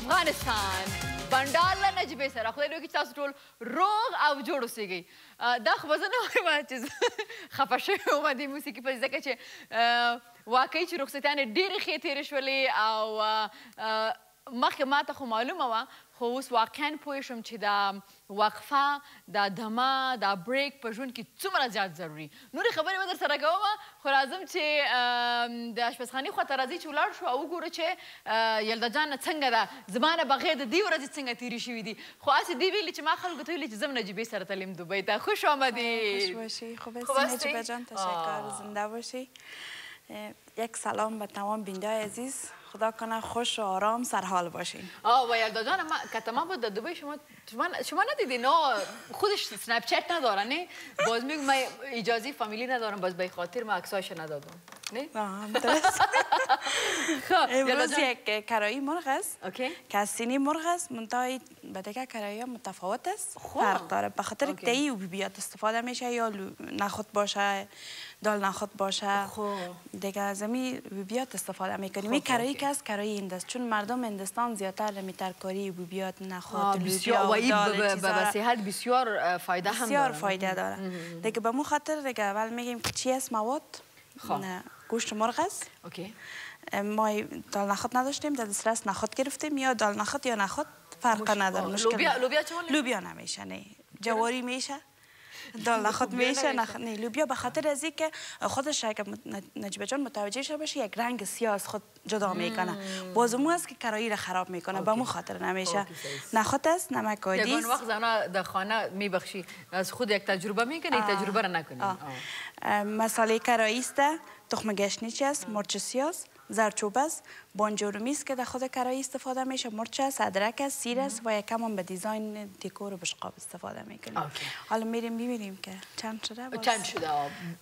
افغانستان بنډار له نجیبې سره خدای دې وکړي چې تاسو ټول روغ او جوړ اوسېږئ. دا خو به زه نه وایم چې زه خفه شوې وم دې موسیقي په ځکه چې واقعي چې رخصتیانې ډېرې ښې تېرې شولې او مخکې ماته خو معلومه وه خو اوس واقعا پوه شوم چې دا وقفه دا دمه دا بریک په ژوند کې څومره زیات ضروري. نورې خبرې به در سره کومه خو راځم چې د اشپزخانې خواته راځئ چې ولاړ شو او وګورو چې یلدا جانه څنګه ده زما نه بغیر د دې ورځې څنګه تېرې شوي دي. خو هسې دې ویلي چې ما خلکو ته ویلي چې زه هم نجیبې سره تلیم دوبۍ ته. خوش آمدید. خوش باشی. خوب هستی نجیبه جان. تشکر. زنده باشی. یک سلام به تمام بیننده‌های عزیز. خدا کنه خوش و آرام سرحال باشین. و یلدا جان کتما بود در دبی شما ندیدین نه خودش سنپ چت نداره نه باز میگم من اجازه فامیلی ندارم باز به خاطر من عکساش ندادم نه درست. امروز یک کرایی مرغ است که از سینی مرغ است منتها به دیگه کرایی ها متفاوت است فرق داره به خاطر که ای بیات استفاده میشه یا نخود باشه دال نخود باشه دیگه از این بیات استفاده میکنیم. این کرایی که است کرایی هند است چون مردم هندستان زیادتر می ترکاری بیات نخود بسیار و این به صحت بسیار فایده هم بسیار فایده داره. دیگه به مو خاطر دیگه اول میگیم که چی است مواد گوشت مرغ است. ما دال نخود نداشتیم در دسترس نخود گرفتیم یا دال نخود یا نخود فرق نداره. لوبیا چه لوبیا نمیشه نه جواری میشه دال نخود میشه نه لوبیا به خاطر از اینکه خودش اگه نجیبه جان متوجه شده باشه یک رنگ سیاه از خود جدا میکنه بازمو است که کرایی را خراب میکنه به مو خاطر نمیشه. نخود است نمک عادی یگان وقت زنا در خانه میبخشی از خود یک تجربه میکنی تجربه را نکنی. مساله کرایی است تخم گشنیج است مرچ سیاه است زردچوبه است بانجورومی است که در خود کرایی استفاده میشه مرچ است ادرک است سیر است و یکم هم به دیزاین دکور و بشقاب استفاده میکنیم. حالا میریم ببینیم که چند شده چند شده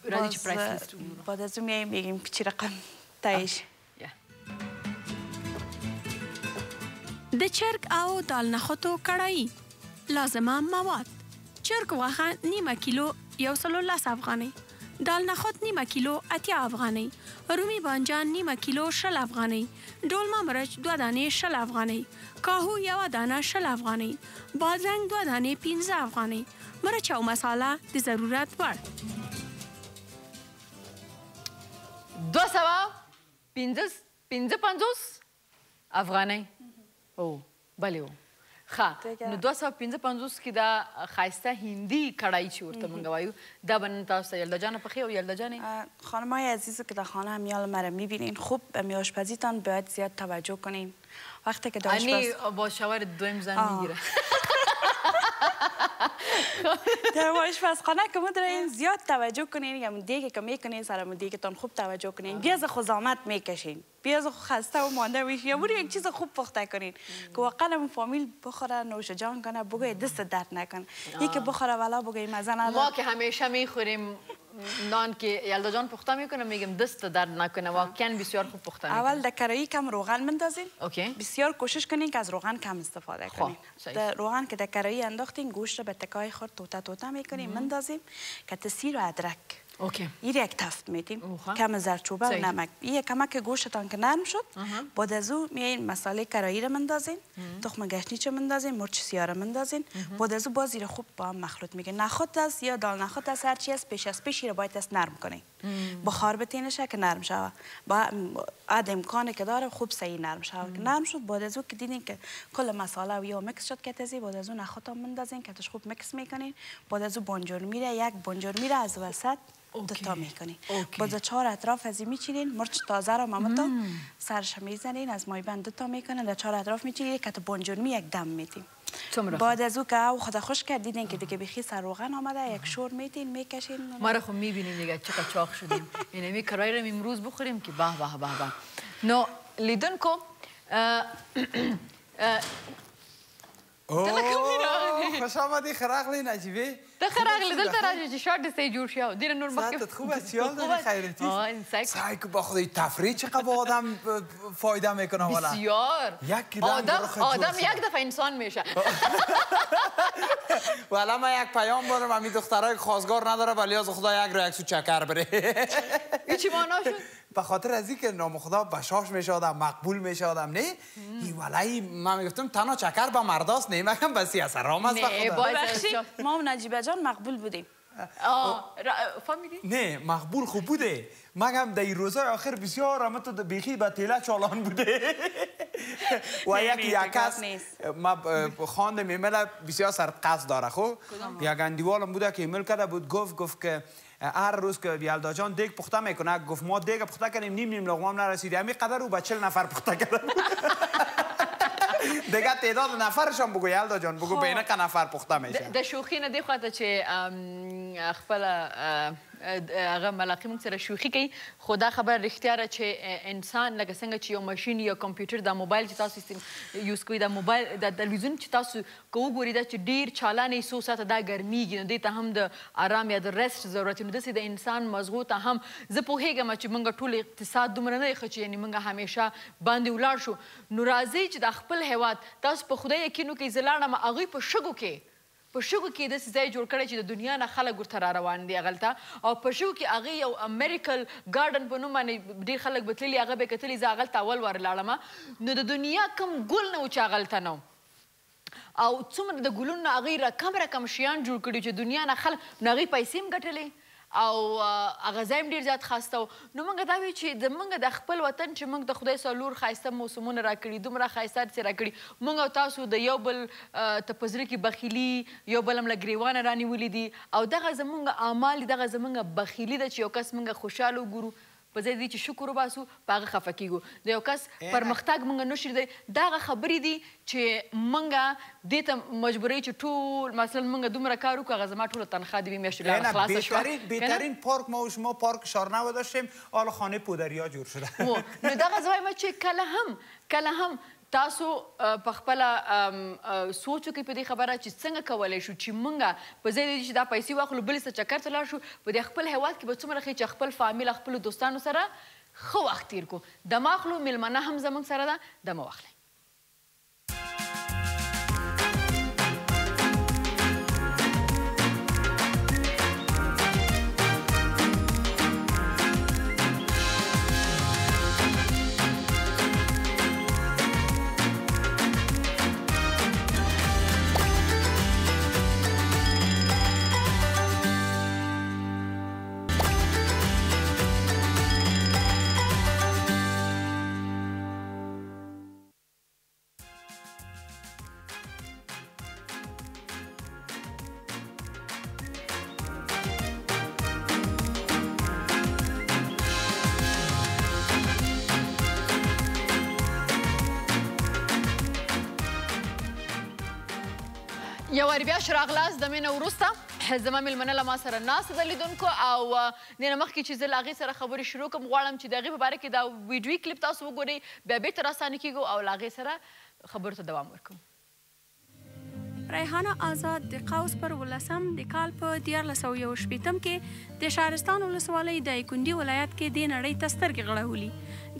رادی چه پرایس لیست بعد از اون میگیم که چی رقم تایش. د چرګ او دال نخودو کړایی لازمه مواد چرګ غوښه نیمه کیلو 110 افغانۍ دال نخود نیمه کیلو 80 افغانۍ رومی بانجان نیمه کیلو 60 افغانۍ ډولمه مرچ 2 دانې 60 افغانۍ کاهو 1 دانه 60 افغانۍ بادرنګ 2 دانې 15 افغانۍ مرچ او مساله د ضرورت وړ 250 افغانۍ او بله نو 250 کې دا خایسته هندی کړای چې ورته مونږ وایو دا به تاسو یلدا جان پخې او یلدا جان خانمای عزیز که در خانه همیال مرا میبینین خوب به آشپزیتان باید زیاد توجه کنین وقتی که داشت با شاور دویم زن میگیره در آشپزخانه که مدرین زیاد توجه کنین یا دیگه که میکنین سر دیگه‌تان خوب توجه کنین بیاز خزامت میکشین بیاز خسته و مانده میشین یا برو یک چیز خوب پخته کنین که واقعا اون فامیل بخوره نوش جان کنه بگوی دست درد نکنه یکی بخوره والا بگوی مزه نداره. ما که همیشه میخوریم نان که یلدا جان پخته میکنه میگم دست درد نکنه واقعا بسیار خوب پخته میکنه. اول در کرایی کم روغن بندازین بسیار کوشش کنین که از روغن کم استفاده کنین. در روغن که در کرایی انداختین گوشت رو به تکای خورد توته میکنیم مندازیم که تسیر و ادرک این یک تفت میدیم کم زردچوبه و نمک این کمک گوشتان که نرم شد بعد از او میایین مساله کرایی رو مندازین تخم گشنیج رو مندازین مرچ سیاه رو مندازین بعد از او باز رو خوب با هم مخلوط میگه نخود است یا دال نخود است هر چی است پیش از پیش رو باید است نرم کنین بخار بتینشه که نرم شود با اد امکانی که داره خوب صحیح نرم شود که نرم شد بعد از او که دیدین که کل مساله و یا مکس شد که تزی بعد از او نخود هم مندازین که خوب مکس میکنین بعد از او بانجور میره یک بانجور میره از وسط دوتا میکنین باز 4 اطراف از این میچینین مرچ تازه رو مامتا سرش میزنین از مایبند دوتا میکنین در 4 اطراف میچینین که بانجورمی یک دم میدین بعد از او که او خدا خوش کرد دیدین که دیگه بخی سر روغن آمده یک شور میدین میکشین ما رو خب میبینیم دیگه چقدر چاق شدیم یعنی می کرای رو امروز بخوریم که به به به به نو لیدن کو خوش آمدی خراغلی نجیبه ده خراغلی دلته راځي چې شارټ دسته جوړ شي ډېر نور مخکې ساعتت خوب است یاد داری خیرتی سعی که با خودی تفریح چقدر با آدم فایده میکنه والا بسیار آدم یک دفعه انسان میشه والا من یک پیام برم همی دخترای خواستگار نداره ولی از خدا یک ریاکسو چکر بره این چی معنا شد؟ به خاطر از اینکه نامخدا بشاش میشه آدم مقبول میشه آدم نه ولای من میگفتم تنها چکر به مرداست نه مگم بسی اثرام است ما و نجیبه جان مقبول بودیم فهمیدی؟ نه مقبول خوب بوده مگم در این روزای آخر بسیار همه تو بیخی به تیله چالان بوده و یک کس ما خواندم ایمیل بسیار سرقصد داره خب یک اندیوالم بوده که ایمیل کرده بود گفت که هر روز که یلدا جان دیگ پخته میکنه گفت ما دیگ پخته کنیم نیم لقمه هم نرسیده همین قدر رو با 40 نفر پخته کرده دیگه تعداد نفرشان بگو یلدا جان بگو بین که نفر پخته میشه د شوخی نه دی خواته چې خپل هغه ملاقات موږ سره شوخي کوي خو دا خبر رښتیا ده چې انسان لکه څنګه چې یو ماشین یا کمپیوټر د موبایل چې تاسو یوز کوئ د موبایل د تلویزیون چې تاسو که وګورئ دا چې ډېر چالانې څو ساعته دا ګرمیږي نو دې ته هم د آرام یا د ریسټ ضرورت نو داسې د انسان مزغو ته هم زه پوهېږم چې موږ ټول اقتصاد دومره نه دی ښه چې یعنې موږ همیشه باندې ولاړ شو نو راځئ چې د خپل هیواد تاسو په خدای یقین وکړئ زه لاړم هغوی په شګو کې په شګو کې داسې ځای جوړ کړی چې د دنیا نه خلک ورته را روان دي هغلته او په شګو کې هغې یو میریکل ګارډن په نوم باندې ډېر خلک به تللي هغه به یې کتلي زه هغلته اول وار لاړم نو د دنیا کم ګل نه و چې هغلته نه او څومره د ګلونو نه هغوی رقم شیان جوړ کړي چې دنیا نه خلک نو هغوی پیسې هم ګټلې او هغه ځای هم ډېر زیات ښایسته و نو موږ دا وایو چې زموږ د خپل وطن چې موږ د خدای څلور ښایسته موسمونه راکړي دومره ښایسته هر څه راکړي موږ او تاسو د یو بل ته په زړه کې بخیلي یو بل هم له ګریوانه رانیولي دي او دغه زموږ اعمال دي دغه زموږ بخیلي ده چې یو کس موږ خوشحاله وګورو په ځای دې چې شکر وباسو په هغه خفه کېږو د یو کس پرمختګ موږ نشو دی دا هغه خبرې دي چې موږ دې ته مجبوروي چې ټول مثلا موږ دومره کار وکړو هغه زما ټوله تنخواه د یوې میاشتې لپاره خلاصه شوه بهترین پارک ما و شما پارک شارنو داشتیم حالا خانه پودریا جور شده نو دغه زه وایم چې کله هم تاسو په خپله سوچ وکړئ په دې خبره چې څنګه کولی شو چې موږ په ځای دی چې دا پیسې واخلو بلې څه چکر ته لاړ شو په دې خپل هیواد کې به څومره ښه چې خپل فامیل خپلو دوستانو سره ښه وخت تېر کړو دمه اخلو میلمنه هم زموږ سره ده دمه واخلئ یو وارې بیا ښه راغلاست د مې نه وروسته زما میلمنه له ما سره ناسته ده لیدونکو او دې نه مخکې چې زه له هغې سره خبرې شروع کړم غواړم چې د هغې په باره کې دا ویډیوي کلیپ تاسو وګورئ بیا بېرته راستانه کېږو او له هغې سره خبرو ته دوام ورکوو ریحانه آزاد د قوس پر 18 د کال په 1918 کې د شهرستان ولسوالۍ د دایکنډي ولایت کې د نړۍ ته سترګې غړولي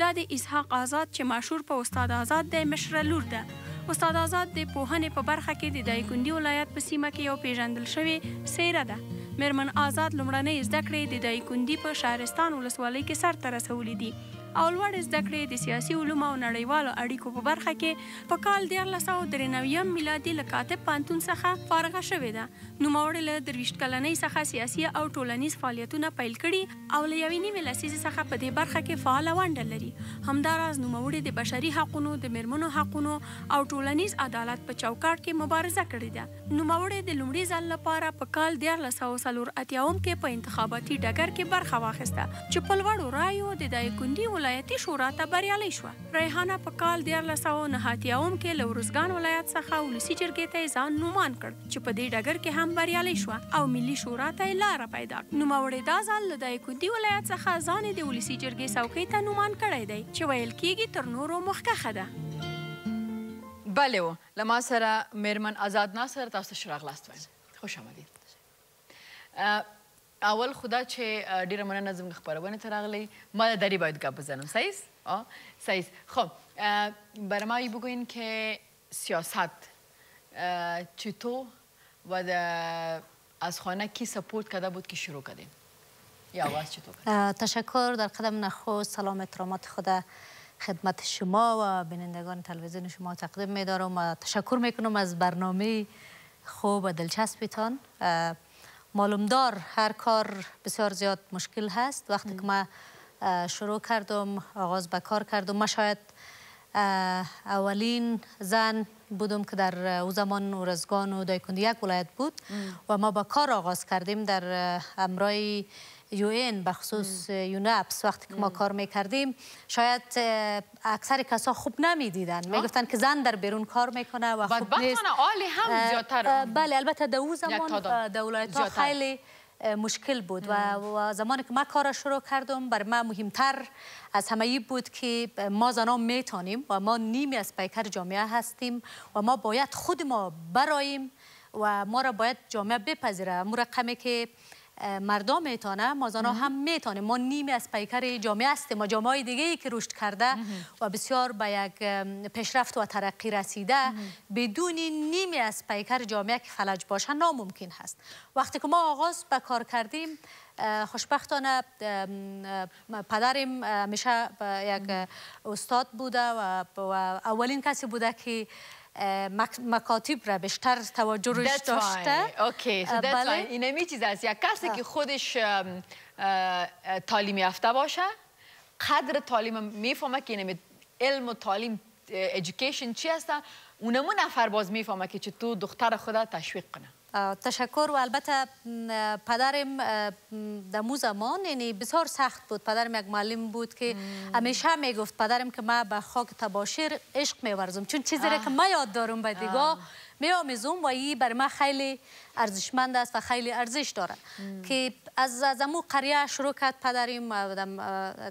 دا د اسحاق آزاد چې مشهور په استاد آزاد د مشره لور ده استاد آزاد د پوهنې په برخه کې د دایکنډي ولایت په سیمه کې یو پیژندل شوې څیره ده میرمن آزاد لومړنۍ زده کړې د دایکنډي په شهرستان ولسوالۍ کې سرته رسولي دي او لوړ زده کړې د سیاسي علومو او نړیوالو اړیکو په برخه کې په کال 1993 میلادي له کاتب پوهنتون څخه فارغه شوې ده نوموړې له 23 کلنۍ څخه سیاسي او ټولنیز فعالیتونه پیل کړي او له یوې نیمې لسیزې څخه په دې برخه کې فعاله ونډه لري همداراز نوموړې د بشري حقونو د میرمنو حقونو او ټولنیز عدالت په چوکاټ کې مبارزه کړې ده نوموړې د لومړي ځل لپاره په کال 1984 کې په انتخاباتي ډګر کې برخه واخیسته چې په لوړو رایو د دایکنډي ولایتي شورا ته بریالۍ شوه ریحانه په کال 1989 کې له ارزګان ولایت څخه ولسي جرګې ته ځان نومان کړ چې په دې ډګر کې هم بریالۍ شوه او ملي شورا ته لاره پیدا نوموړې دا ځل له دایکنډي ولایت څخه ځان د ولسي جرګې څوکۍ ته نومان کړی دی چې ویل کېږي تر نورو مخکښه ده بله و له ما سره میرمن آزاد ناصر تاسو ښه راغلاست وایم خوش آمدید اول خدا چې ډیره مننه زموږ خپرونې ته راغلی ما در این باید گپ بزنم سعید خب برای ما بگوین که سیاست چطور و از خانه کی سپورت کرده بود که شروع کردیم یا آغاز چطور؟ تشکر. در قدم نخست سلام احترامات خود خدمت شما و بینندگان تلویزیون شما تقدیم می‌دارم و تشکر میکنم از برنامه خوب و دلچسبتان. معلومدار هر کار بسیار زیاد مشکل هست. وقتی که ما شروع کردم آغاز به کار کردم، ما شاید اولین زن بودم که در او زمان ارزگان و دایکنده یک ولایت بود و ما با کار آغاز کردیم در امرای UN بخصوص یونپس. وقتی که ما کار میکردیم شاید اکثر کسا خوب نمیدیدن، میگفتن که زن در بیرون کار میکنه و خوب نیست. عالی هم زیادتر. بله، البته در او زمان در ولایت‌ها خیلی مشکل بود و زمانی که ما کار شروع کردم برای ما مهمتر از همه بود که ما زنان میتونیم و ما نیمی از پیکر جامعه هستیم و ما باید خود ما براییم و ما را باید جامعه بپذیره. ما رقمی که مردم میتونه ما زنان هم میتونیم. ما نیمی از پیکر جامعه هستیم. ما جامعه دیگه که رشد کرده و بسیار به یک پیشرفت و ترقی رسیده بدون نیمی از پیکر جامعه که فلج باشه ناممکن هست. وقتی که ما آغاز به کار کردیم خوشبختانه پدرم همیشه یک استاد بوده و اولین کسی بوده که مکاتب را بیشتر توجه روش داشته. اوکی، اینمی چیز است. یک کسی که خودش تعلیم یافته باشه قدر تعلیم میفهمه که اینمی علم و تعلیم ایژوکیشن چی هست، اونمون نفر باز میفهمه که چطور دختر خدا تشویق کنه. تشکر. و البته پدرم در مو زمان یعنی بسیار سخت بود. پدرم یک معلم بود که همیشه میگفت پدرم که من به خاک تباشیر عشق میورزم، چون چیزی را که من یاد دارم به دیگاه میآمیزم و این برای من خیلی ارزشمند است و خیلی ارزش داره. که از امو قریه شروع کرد پدرم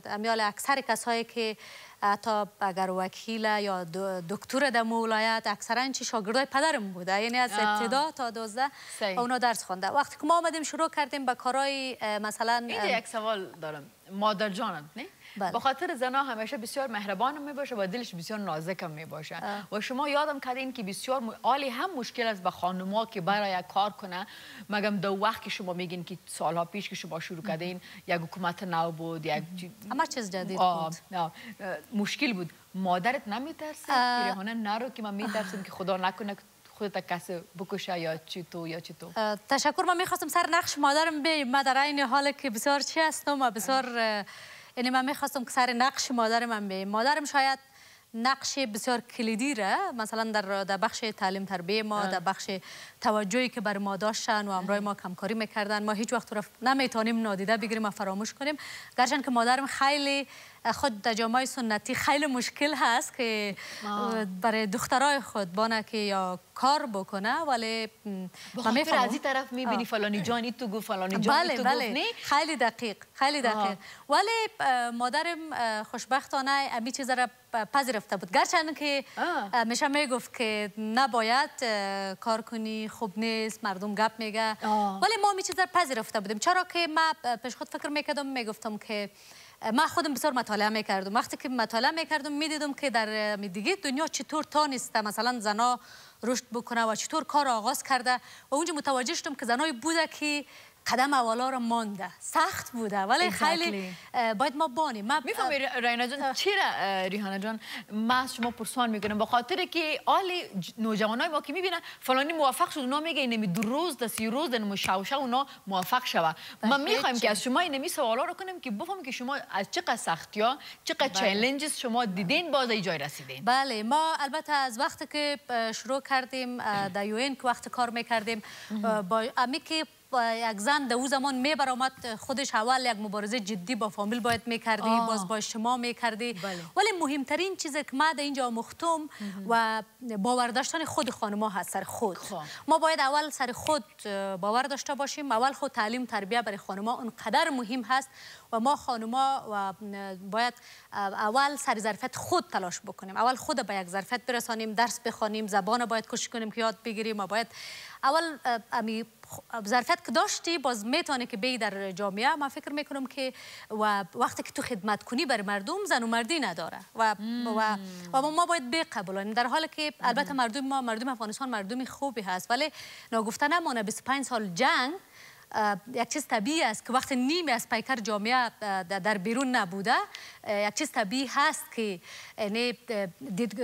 امیال اکثر کسایی که حتی اگر وکیل یا دکتر در ولایت اکثرا شاگردای پدرم بوده، یعنی از ابتدا تا 12 اونا درس خوانده. وقتی که ما آمدیم شروع کردیم به کارهای مثلا یک سوال دارم. مادر جانت نه؟ بله. به خاطر زنا همیشه بسیار مهربان می باشه و دلش بسیار نازک می باشه و شما یادم کردین که بسیار عالی هم مشکل است به خانم‌ها که برای کار کنه. مگم دو وقت که شما میگین که سالها پیش که شما شروع کردین یک حکومت نو بود، یک همه چیز جدید بود، مشکل بود. مادرت نمیترسه که ریحانه نرو که من میترسم که خدا نکنه خودت کسی بکشه یا چی تو؟ تشکر. من میخواستم سر نقش مادرم بیم. من در این حال که بسیار چی هستم و بسیار یعنی من میخواستم که سر نقش مادرم بیم. مادرم شاید نقش بسیار کلیدی را مثلا در بخش تعلیم تربیه ما، در بخش توجهی که بر ما داشتن و همراه ما همکاری میکردن، ما هیچ وقت نمیتونیم نادیده بگیریم و فراموش کنیم. گرچند که مادرم خیلی خود در جامعه سنتی خیلی مشکل هست که برای دخترای خود بانه که یا کار بکنه، ولی بخاطر از این طرف میبینی فلانی جانی تو گفت فلانی جانی تو گفت نه؟ خیلی دقیق، خیلی دقیق. ولی مادرم خوشبختانه امی چیز را پذیرفته بود. گرچند که همیشه میگفت که نباید کار کنی، خوب نیست، مردم گپ میگه، ولی ما امی چیز را پذیرفته بودیم. چرا که ما پیش خود فکر میکردم، میگفتم که من خودم بسیار مطالعه میکردم. وقتی که مطالعه میکردم میدیدم که در دیگه دنیا چطور تانسته مثلا زنا رشد بکنه و چطور کار آغاز کرده و اونجا متوجه شدم که زنای بوده که قدم اولا را مانده، سخت بوده ولی خیلی باید ما بانیم. میفهمی ریحانه جان چرا ریحانه جان ما از شما پرسان میکنم؟ به خاطر که آلی نوجوانای ما که میبینن فلانی موفق شد، اونا میگه اینمی 2 روز تا 3 روز در مشاوشه اونا موفق شوه. ما میخوایم که از شما اینمی سوالا رو کنیم که بفهمیم که شما از چقدر سختی‌ها، چقدر چالنجز شما دیدین باز ای جای رسیدین. بله، ما البته از وقتی که شروع کردیم در UN که وقت کار میکردیم با امی که یک زن در او زمان میبرآمد خودش اول یک مبارزه جدی با فامیل باید میکردی، باز با اجتماع میکردی. ولی مهمترین چیزی که ما در اینجا مختم و باور داشتن خود خانم‌ها هست، سر خود. ما باید اول سر خود باور داشته باشیم. اول خود تعلیم تربیه برای خانم‌ها اونقدر مهم هست و ما خانم‌ها باید اول سر ظرفیت خود تلاش بکنیم. اول خود به یک ظرفیت برسانیم، درس بخوانیم، زبان باید کوشش کنیم که یاد بگیریم و باید اول ظرفیت که داشتی باز میتونه که بی در جامعه. من فکر میکنم که وقتی که تو خدمت کنی بر مردم زن و مردی نداره و ما باید بقبولانیم، در حالی که البته مردم افغانستان مردم خوبی هست، ولی ناگفته نمانه 25 سال جنگ یک چیز طبیعی است که وقتی نیمی از پیکر جامعه در بیرون نبوده یک چیز طبیعی هست که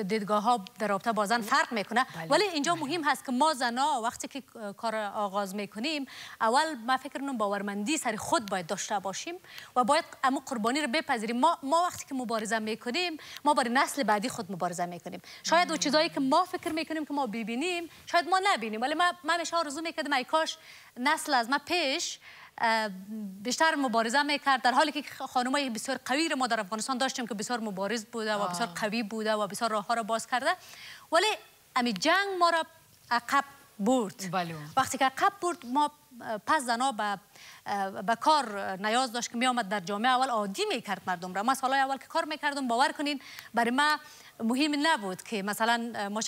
دیدگاه ها در رابطه با زن فرق میکنه. ولی اینجا مهم هست که ما زنها وقتی که کار آغاز میکنیم اول ما فکر کنم باورمندی سر خود باید داشته باشیم و باید امو قربانی رو بپذیریم. ما وقتی که مبارزه میکنیم ما برای نسل بعدی خود مبارزه میکنیم. شاید اون چیزایی که ما فکر میکنیم که ما ببینیم شاید ما نبینیم، ولی من همیشه آرزو میکردم ای کاش نسل از ما پیش بیشتر مبارزه میکرد، در حالی که خانمای بسیار قوی رو ما در افغانستان داشتیم که بسیار مبارز بوده و بسیار قوی بوده و بسیار راه ها را باز کرده، ولی امی جنگ ما را عقب برد. وقتی که عقب برد ما پس زنا به کار نیاز داشت که می آمد در جامعه اول عادی میکرد مردم را. ما سالهای اول که کار میکردم باور کنین برای ما مهم نبود که مثلا ما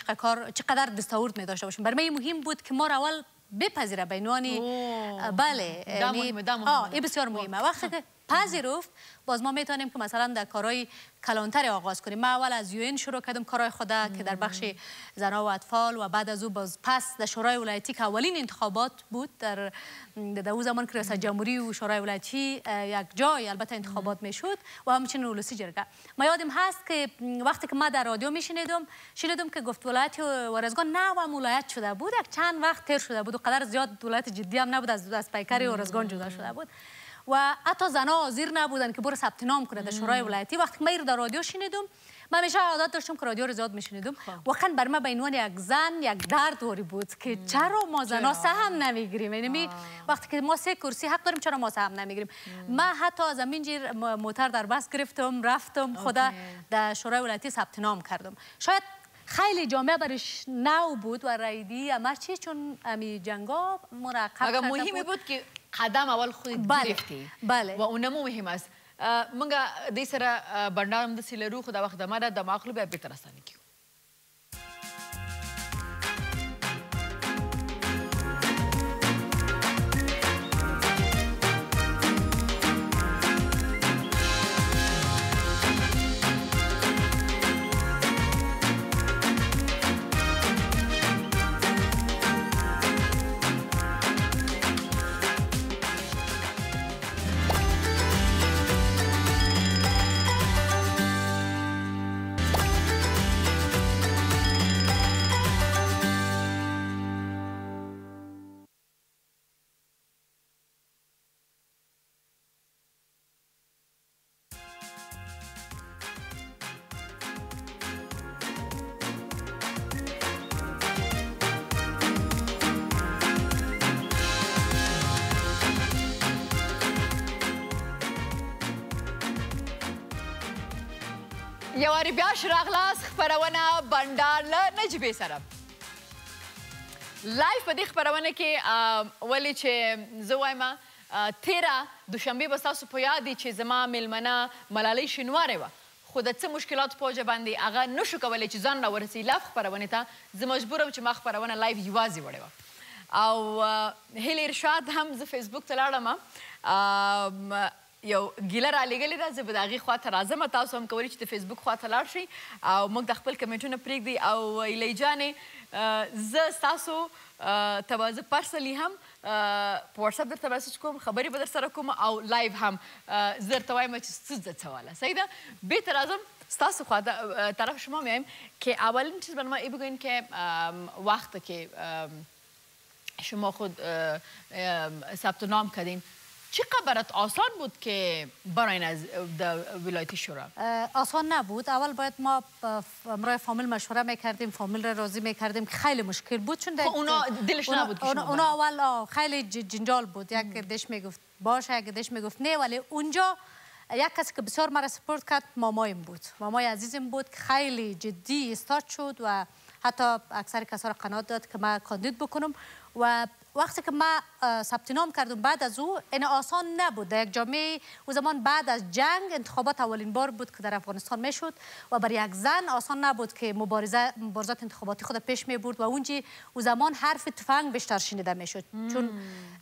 چقدر دستاورد می داشته باشیم. برای من مهم بود که ما را اول بپذیره به عنوان بله این بسیار مهمه. وقتی که پذیرفت باز ما میتونیم که مثلا در کارهای کلانتر آغاز کنیم. من اول از UN شروع کردم کارهای خدا که در بخش زنان و اطفال و بعد از او باز پس در شورای ولایتی که اولین انتخابات بود در اون زمان که ریاست جمهوری و شورای ولایتی یک جای البته انتخابات میشد و همچنین ولسی جرگه. ما یادم هست که وقتی که ما در رادیو میشنیدم که گفت ولایت ورزگان نه ولایت شده بود، یک چند وقت تیر شده بود و قدر زیاد ولایت جدی هم نبود، از پیکر ورزگان جدا شده بود و حتی زنها حاضر نبودن که برو ثبت نام کنه در شورای ولایتی. وقتی من در رادیو شنیدم من همیشه عادت داشتم که رادیو رو زیاد میشنیدم، واقعا بر من به عنوان یک زن یک درد واری بود که چرا ما زنها سهم نمیگیریم. یعنی وقتی که ما 3 کرسی حق داریم چرا ما سهم نمیگیریم. من حتی از همین جیر موتر در بس گرفتم رفتم خدا در شورای ولایتی ثبت نام کردم. شاید خیلی جامعه برش نو بود و رایدی اما چی چون امی جنگا مرقب کرده بود. مهمی بود که قدم اول خود گرفتی. بله. و اونمو مهم است. منگا دی سره بندارم د سیلرو خدا وخت دماره د ماخلو به بیتر استانی کیو. یواری بیا شراغلاس خبرونه بندار له نجبې سره لایف په دې خبرونه کې ولې چې زه وایم تیره دوشنبه به ستاسو په یاد وي چې زما میلمنه ملالۍ شینوارې وه، خو د څه مشکلاتو په وجه باندې هغه نشو کولی چې ځان راورسوي لایف خپرونې ته. زه مجبوره وم چې ما خپرونه لایف یوازې وړې وه او هیلې ارشاد هم زه فیسبوک ته لاړم یو ګیله رالیږلې ده، زه به د هغې خواته راځم. تاسو هم کولی چې د فیسبوک خواته لاړ شئ او موږ د خپل کمنټونه پرېږدئ. او ایلۍ جانې زه ستاسو ته به زه پرسنلي هم په واټساپ درته میسج کوم، خبرې به در سره کوم او لایو هم زه درته وایم چې ستونزه څه واله. صحیح ده؟ بهتر ازم ستاسو خواته طرف شما میایم که اولین چیز برای ما ای بگوین که وقت که شما خود ثبت نام کردین چقدر برات آسان بود که براین از ولایتی شورا؟ آسان نبود. اول باید ما امرای فامیل مشوره میکردیم، فامیل را راضی میکردیم که خیلی مشکل بود چون اونا دلش نبود که شما اونا اول خیلی جنجال بود. یک دش میگفت باشه، یک دش میگفت نه، ولی اونجا یک کسی که بسیار مرا سپورت کرد مامایم بود. مامای عزیزم بود که خیلی جدی استارت شد و حتی اکثر کسا را قناعت داد که من کاندید بکنم و وقتی که ما ثبت نام کردم بعد از او این آسان نبود. در یک جامعه او زمان بعد از جنگ انتخابات اولین بار بود که در افغانستان میشد و برای یک زن آسان نبود که مبارزات انتخاباتی خود پیش می برد و اونجا او زمان حرف تفنگ بیشتر شنیده میشد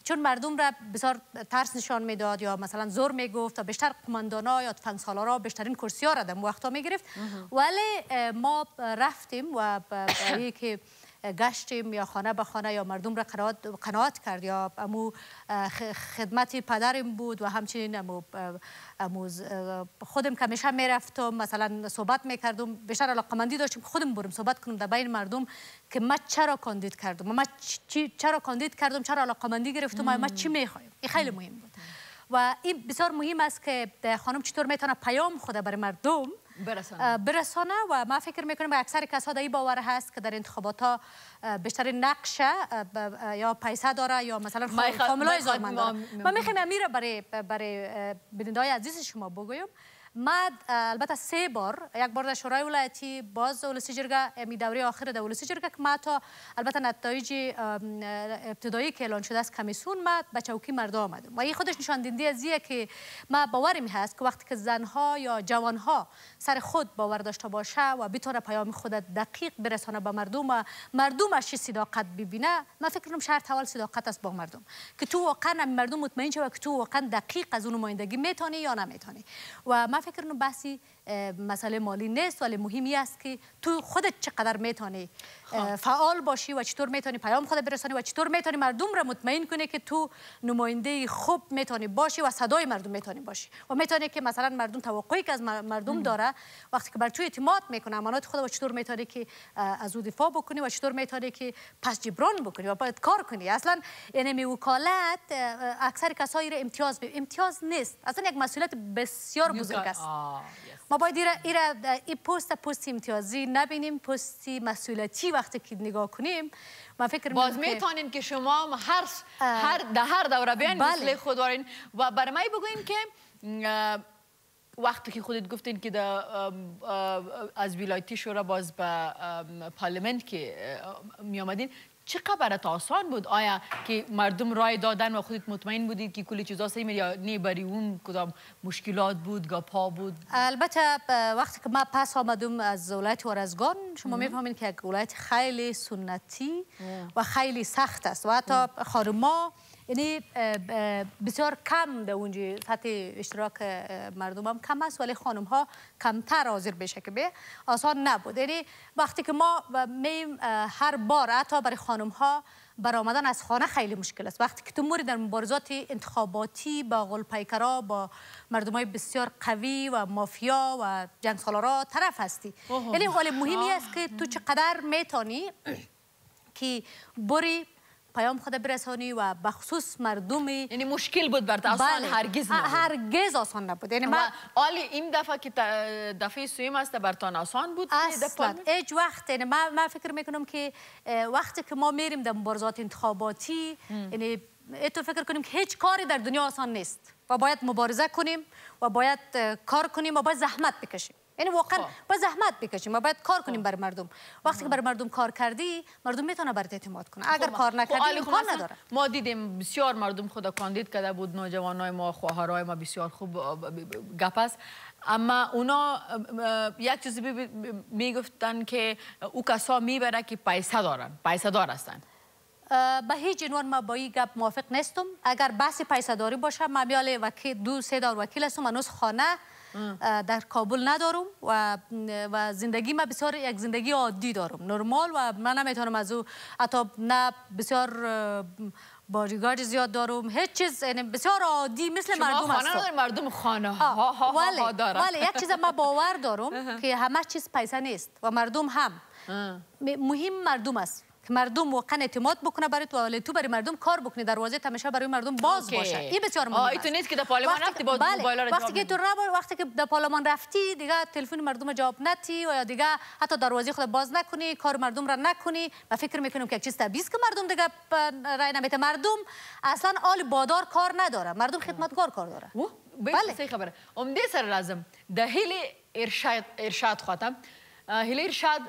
چون مردم را بسیار ترس نشان میداد یا مثلا زور میگفت و بیشتر قماندانا یا تفنگ سالارا بیشترین کرسی ها را در وقتا میگرفت. ولی ما رفتیم و برای که گشتیم یا خانه به خانه یا مردم را قناعت کرد یا امو خدمت پدرم بود و همچنین خودم که همیشه میرفتم مثلا صحبت میکردم بیشتر علاقمندی داشتم که خودم برم صحبت کنم در بین مردم که من چرا کاندید کردم چرا کاندید کردم چرا علاقمندی گرفتم و من چی میخوایم. این خیلی مهم بود و این بسیار مهم است که خانم چطور میتونه پیام خود برای مردم برسانه و ما فکر میکنیم به اکثر کسا در این باور هست که در انتخابات ها بیشتر نقشه یا پیسه داره یا مثلا فامیلای زایمند داره. ما میخوایم امیر برای بیننده‌های عزیز شما بگویم. ما البته 3 بار، یک بار در شورای ولایتی، باز ولسی جرگه، امی دوره آخر در ولسی جرگه که ما تا البته نتایج ابتدایی که اعلان شده است کمیسیون ما به چوکی مردم آمدیم و این خودش نشان دهنده ازیه که ما باورم هست که وقتی که زنها یا جوانها سر خود باور داشته باشه و بتونه پیام خود دقیق برسانه به مردم و مردمش صداقت ببینه، من فکر کنم شرط اول صداقت است با مردم که تو واقعا مردم مطمئن شه و که تو واقعا دقیق از اون نمایندگی میتونی یا نمیتونی. و من فکر کنم بحثی مسئله مالی نیست ولی مهمی است که تو خودت چقدر میتونی فعال باشی و چطور میتونی پیام خود برسانی و چطور میتونی مردم را مطمئن کنی که تو نماینده خوب میتونی باشی و صدای مردم میتونی باشی و میتونی که مثلا مردم توقعی که از مردم داره وقتی که بر تو اعتماد میکنه امانات خود و چطور میتونی که از او دفاع بکنی و چطور میتونی که پس جبران بکنی و باید کار کنی. اصلا یعنی وکالت اکثر کسایی را امتیاز نیست، اصلا یک مسئولیت بسیار بزرگ است. ما باید این پست امتیازی نبینیم، پست مسئولیتی وقتی که نگاه کنیم. من فکر باز میتونین که شما هر دوره بیان مثل خود دارین و برای من بگوین که وقتی که خودت گفتین که از ولایتی شورا باز به پارلمنت که می آمدین، چقدر برات آسان بود؟ آیا که مردم رای دادن و خودت مطمئن بودید که کلی چیزا صحیح یا نه برای اون کدام مشکلات بود گپا بود؟ البته وقتی که ما پس آمدم از ولایت ورزگان شما میفهمید که یک ولایت خیلی سنتی و خیلی سخت است و حتی خانم‌ها یعنی بسیار کم در اونجا سطح اشتراک مردم هم کم است ولی خانم ها کمتر حاضر بشه که به آسان نبود. یعنی وقتی که ما میم هر بار حتی برای خانم ها برآمدن از خانه خیلی مشکل است. وقتی که تو موری در مبارزات انتخاباتی با غول‌پیکرها با مردمای بسیار قوی و مافیا و جنگ سالارا طرف هستی. یعنی حال مهمی است که تو چقدر میتونی که بری پیام خود برسانی و بخصوص مردمی. یعنی مشکل بود برات آسان هرگز نبود. هرگز آسان نبود. یعنی آلی این دفعه که دفعه سوم است براتان آسان بود؟ اصلا هیچ وقت. یعنی من فکر میکنم که وقتی که ما میریم در مبارزات انتخاباتی یعنی تو فکر کنیم که هیچ کاری در دنیا آسان نیست و باید مبارزه کنیم و باید کار کنیم و باید زحمت بکشیم. یعنی واقعا باید زحمت بکشیم و باید کار کنیم برای مردم. وقتی که برای مردم کار کردی مردم میتونه برات اعتماد کنه. اگر کار نکردی امکان نداره. ما دیدیم بسیار مردم خدا کاندید کرده بود، نوجوانای ما خواهرای ما بسیار خوب گپ است، اما اونا یک چیزی میگفتن که او کسا میبره که پیسه دارن، پیسه دار هستن. به هیچ عنوان ما با این گپ موافق نیستم. اگر بحث پیسه داری باشه ما بیال وکیل 2-3 دار وکیل هستم، هنوز خانه در کابل ندارم و زندگی ما بسیار یک زندگی عادی دارم، نرمال و من نمیتونم از او حتی نه بسیار باریگارد زیاد دارم، هیچ چیز یعنی بسیار عادی مثل مردم هستم. شما خانه مردم خانه ها دارن. ولی یک چیز ما باور دارم که همه چیز پیسه نیست و مردم هم مهم مردم است که مردم واقعا اعتماد بکنه برای تو ولی تو برای مردم کار بکنی، دروازه همیشه برای مردم باز باشه. این بسیار مهمه. این تو نیست که در پارلمان رفتی با موبایل را وقتی که تو وقتی که در پارلمان رفتی دیگه تلفن مردم جواب ندی و یا دیگه حتی دروازه خود باز نکنی، کار مردم را نکنی. من فکر میکنم که یک چیز طبیعی است که مردم دیگه رای نمیده. مردم اصلا آل بادار کار نداره، مردم خدمتگار کار داره. بله صحیح خبره. عمده سر لازم ده هیل ارشاد خاطم هیل ارشاد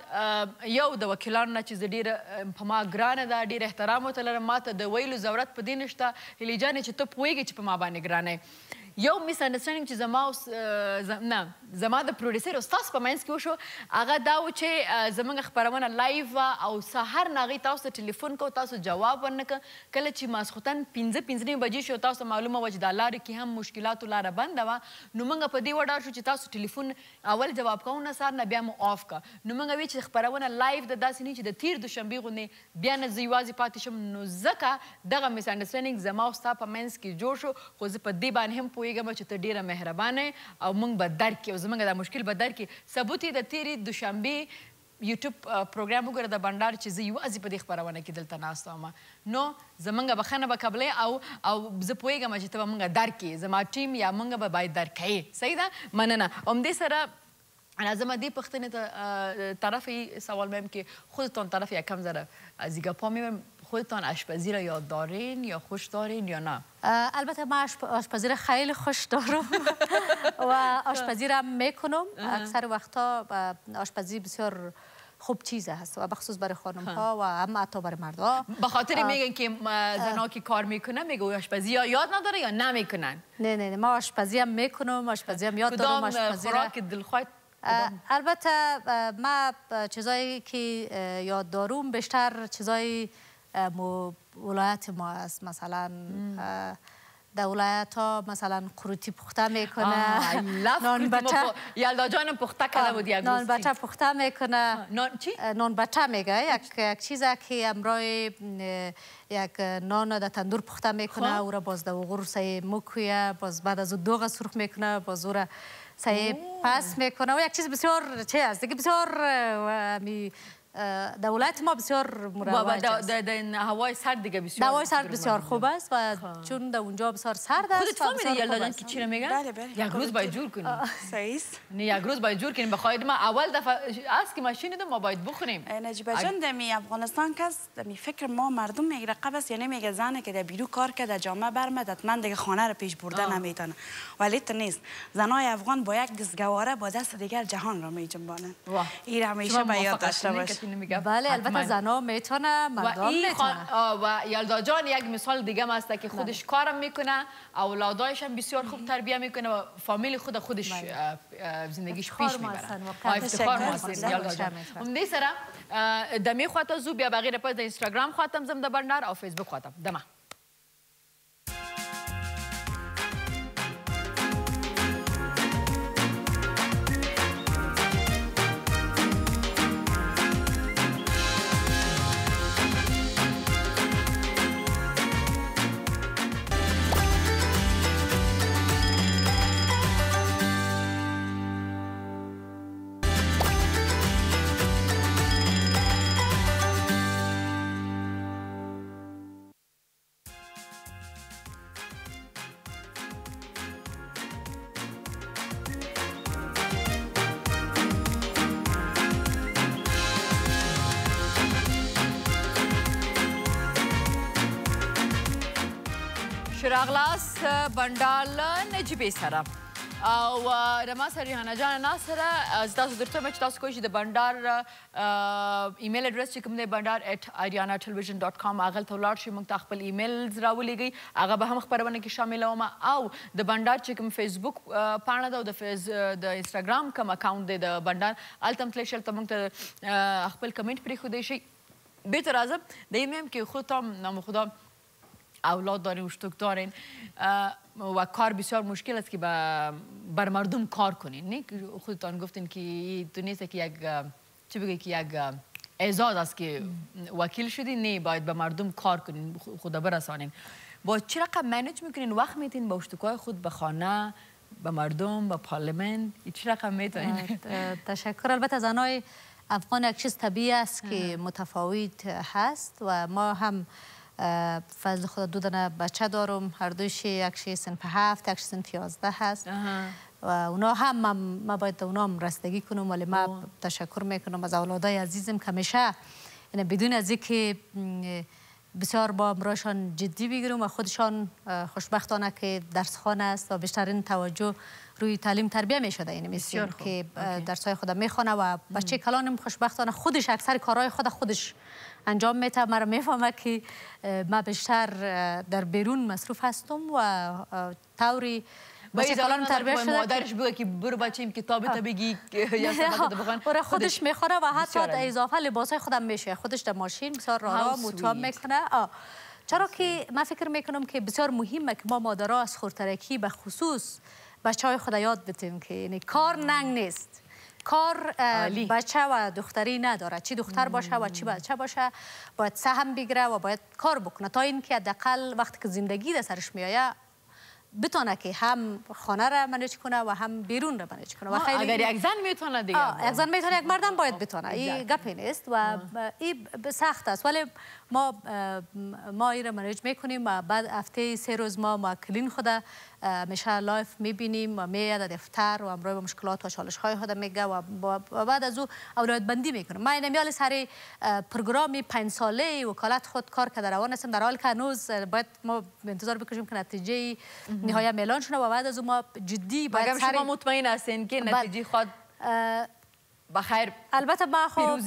یو د وکیلانو نه چې زه ډېره په ما ګرانه ده، ډېر احترام ورته لرم، ما ته د ویلو ضرورت په دې نشته هیلې جانې چې ته پوهېږې چې په ما باندې ګرانه یو میس انډرسټینډینګ چې زما نه زما د پروډوسر او ستاسو په منځ کې وشو هغه دا و چې زموږ خپرونه لایو وه او سهار نه هغې تاسو ته ټلیفون کو تاسو جواب ورنکړه کله چې ماسخوتن 5 بجې شو تاسو ته معلومه وه چې دا لارې کې هم مشکلاتو لاره بنده وه نو موږ په دې وډار شو چې تاسو ټلیفون اول جواب کوو نه سهار نه بیا مو آف کړه نو موږ وی چې خپرونه لایو د داسې نه چې د تیر دوشنبې غوندې بیا نه زه یوازې پاتې شم نو ځکه دغه مس انډرسټینډینګ زما او ستا په منځ کې جوړ شو خو زه په دې باندې هم پوهېږم چې ته ډېره مهربانه او موږ به درک کړو زموږ دا مشکل به درک کړي ثبوت یې د تېرې دوشنبې یوټیوب پروګرام وګوره د بنډار چې زه یوازې په دې خپرونه کې دلته ناسته وم نو زموږ بخښنه به قبلې او زه پوهېږم چې ته به موږ درک کړې زما ټیم یا موږ به باید درک کوې صحیح ده مننه همدې سره لازم دې پوښتنې ته طرفی سوال میم که خودتان طرف یکم ذره از گپا میبرم خودتان آشپزی را یاد دارین یا خوش دارین یا نه؟ البته من آشپزی را خیلی خوش دارم و آشپزی را میکنم اکثر وقتا آشپزی بسیار خوب چیز هست و بخصوص برای خانم ها و هم حتی برای مردا به خاطر میگن که زنا که کار میکنن میگه آشپزی یاد نداره یا نمیکنن؟ نه ما آشپزی هم میکنم آشپزی هم یاد دارم آشپزی را خوراک دلخواه البته ما چیزایی که یاد دارم بیشتر چیزای ولایت ما است مثلا در ولایت ها مثلا قروتی پخته میکنه نان بچه یلدا جانم پخته کرده بود یک روز نان بچه پخته میکنه نان چی؟ نان بچه میگه یک چیزی که امرای یک نان در تندور پخته میکنه او را باز در وغور سعی مکویه باز بعد از او دوغ سرخ میکنه باز او را سعی پس میکنه و یک چیز بسیار چه است دیگه بسیار دولت ما بسیار مروج است. هوای سرد دیگه بسیار هوای سرد بسیار خوب است و چون در اونجا بسیار سرد است. خودت فهمیدی یلدا جان که چی رو میگن؟ بله بله. یک روز باید جور کنیم. صحیح. نه یک روز باید جور کنیم بخواید ما اول دفعه است که ما شنیدم ما باید بخوریم. نجیبه جان دمی افغانستان کس دمی فکر ما مردم میگه قبل است یعنی میگه زنه که در بیرو کار کرده جامعه برمد حتما دیگه خانه رو پیش برده نمیتونه. ولی تو نیست. زنای افغان با یک دستگواره با دست دیگر جهان را میجنبانند. این همیشه به یاد داشته باش. بله البته زنا میتونه مردم میتونه و یلدا جان یک مثال دیگه است که خودش کارم میکنه اولادایش هم بسیار خوب تربیت میکنه و فامیل خودش زندگیش پیش میبره افتخار ما است یلدا جان همدې سره دمه خواته زو بیا بغیر پس د اینستاګرام خاتم زم د بندر او فیسبوک خاتم دمه راغلاس بندال نجیبې سره او د ما سره ریحانه جان ناصره تاسو درته مې چې تاسو کولی شئ د بندار ایمیل اډرس چې کوم دی bandar@arianatelevision.com هغه ته ولاړ شئ موږ ته خپل ایمیلز راولیږئ هغه به هم خپرونه کې شاملوم او د بندار چې کوم فیسبوک پاڼه ده او د انسټاګرام کوم اکاونټ دی د بندار هلته هم تللی شئ هلته موږ ته خپل کمنټ پرېښودی شئ بیرته راځم د این میم که خودتان نام خدا اولاد دارین و شتوک دارین و کار بسیار مشکل است که بر مردم کار کنین نه خودتان گفتین که تو نیست که یک چی بگه که یک اعزاز است که وکیل شدین نه باید به مردم کار کنین خدا برسانین با چه رقم منیج میکنین وقت میتین با اشتکای خود به خانه به مردم به پارلمان چه رقم میتونین تشکر البته زنای افغان یک چیز طبیعی است که متفاوت هست و ما هم فضل خدا دو دانه بچه دارم هر دویش یکشی سنف 7 یکشی سنف 11 هست و اونا هم ما باید اونا هم رسیدگی کنم ولی ما تشکر میکنم از اولادای عزیزم که همیشه بدون از اینکه بسیار با امرایشان جدی بگیرم و خودشان خوشبختانه که درس خانه است و بیشترین توجه روی تعلیم تربیه می شده یعنی مثل که درسای خود میخونه و بچه کلانم خوشبختانه خودش اکثر کارهای خودش انجام میده مرا میفهمه که ما بیشتر در بیرون مصروف هستم و طوری بچه کلان تربیت شده مادرش بگه که برو بچه‌م کتاب تا بگی یا سبق بخوان خودش میخوره و حتی اضافه لباسای خودم میشه خودش در ماشین بسیار آرام و تام میکنه. چرا که من فکر میکنم که بسیار مهمه که ما مادرها از خردترکی به خصوص بچهای خود یاد بدیم که یعنی کار ننگ نیست. کار بچه و دختری نداره، چی دختر باشه و چی بچه باشه باید سهم بگیره و باید کار بکنه تا اینکه حداقل وقتی که زندگی در سرش میآید بتونه که هم خانه را منیج کنه و هم بیرون را منیج کنه. و خیلی اگر یک زن میتونه دیگه یک زن میتونه، یک مردم باید بتونه. این گپی نیست و این سخت است، ولی ما این را منیج میکنیم و بعد هفته 3 روز ما کلین خود میشه لایف میبینیم و میاد دفتر و امروز با مشکلات و چالش های خود میگه و بعد از او اولویت بندی میکنه. من نمیال سر پروگرامی 5 ساله وکالت خود کار کرده روان هستم، در حالی که هنوز باید ما انتظار بکشیم که نتیجه نهایی اعلان شده و بعد از اون ما جدی باید شما مطمئن هستین که نتیجه خود بخیر؟ البته ما خود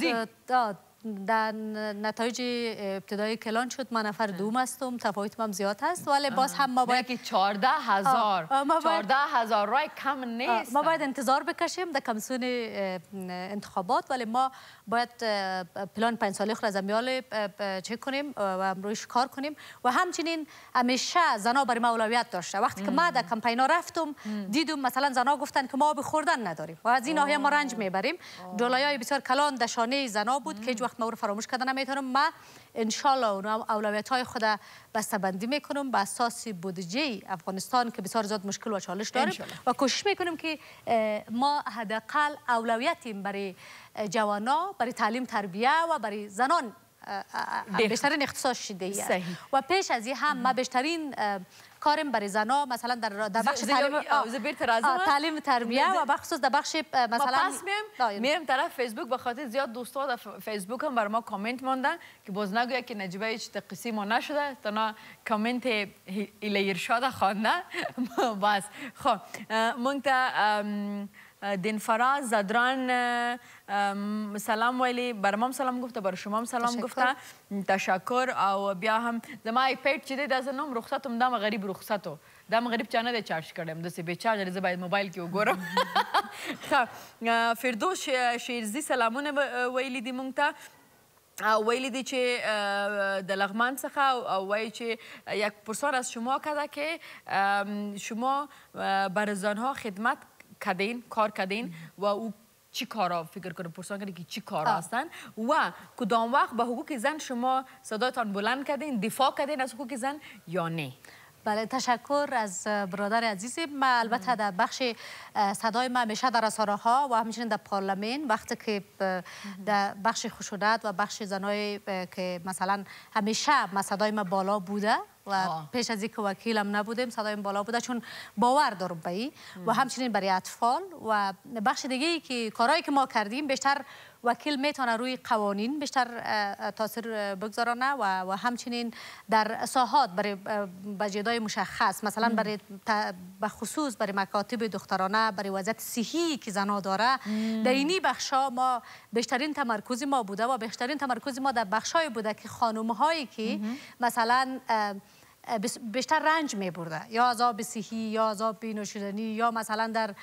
در نتایج ابتدایی کلان شد من نفر دوم هستم، تفاوت هم زیاد هست، ولی باز هم ما باید که 14,000 رای کم نیست. ما باید انتظار بکشیم در کمیسیون انتخابات، ولی ما باید پلان 5 ساله خود از امیال چک کنیم و رویش کار کنیم و همچنین همیشه زنا برای ما اولویت داشته. وقتی که ما در کمپینا رفتم دیدم مثلا زنا گفتن که ما به خوردن نداریم و از این ناحیه ما رنج میبریم. جولایای بسیار کلان در شانه زنا بود که ما رو فراموش کردن نمیتونم. ما انشالله اولویت های خود بسته‌بندی میکنم به اساس بودجه افغانستان که بسیار زیاد مشکل و چالش داریم و کوشش میکنیم که ما حداقل اولویتیم برای جوانا، برای تعلیم تربیه و برای زنان بیشترین اختصاص شده است. و پیش از این هم ما بیشترین کارم برای زنا مثلا در بخش تعلیم تربیه و بخصوص در بخش مثلا میرم طرف فیسبوک به خاطر زیاد دوستا در فیسبوک هم بر ما کامنت ماندن که باز نگویا که نجیبه هیچ قصی ما نشده تا کامنت ایلی ارشاد خوانده. بس خب منگتا دین فراز زدران سلام ویلی، بر ما سلام گفته، بر شما هم سلام گفته، تشکر. او بیا هم زما ایپیډ چې دی دا زه نوم رخصتم دم غریب رخصتو دم غریب چا نه دی چارج کړم داسې بې چارج زه باید موبایل کې وګورم. فردوس شیرزي سلامونه ویلي دي مونږ ته، ویلی دی چې د لغمان څخه وایي چې یک پرسان از شما کرده که شما بر زنها خدمت کردین، کار کردین و او چی کارا فکر کنه پرسان کنه که چی کارا هستن و کدام وقت به حقوق زن شما صدایتان بلند کردین، دفاع کردین از حقوق زن یا نه؟ بله تشکر از برادر عزیزی. من البته در بخش صدای من همیشه در رسانه ها و همچنین در پارلمان وقتی که در بخش خشونت و بخش زنای که مثلا همیشه صدای من بالا بوده و پیش از اینکه وکیلم نبودیم صدایم بالا بوده چون باور دارم به این و همچنین برای اطفال. و بخش دیگه ای که کارهایی که ما کردیم بیشتر وکیل میتونه روی قوانین بیشتر تاثیر بگذارانه و همچنین در ساحات برای بجدای مشخص مثلا برای به خصوص برای مکاتب دخترانه برای وضعیت صحی که زنها داره در اینی بخشا ما بیشترین تمرکز ما بوده و بیشترین تمرکز ما در بخشای بوده که خانم هایی که مثلا بیشتر رنج می برده یا عذاب صحی یا عذاب بینوشیدنی یا مثلا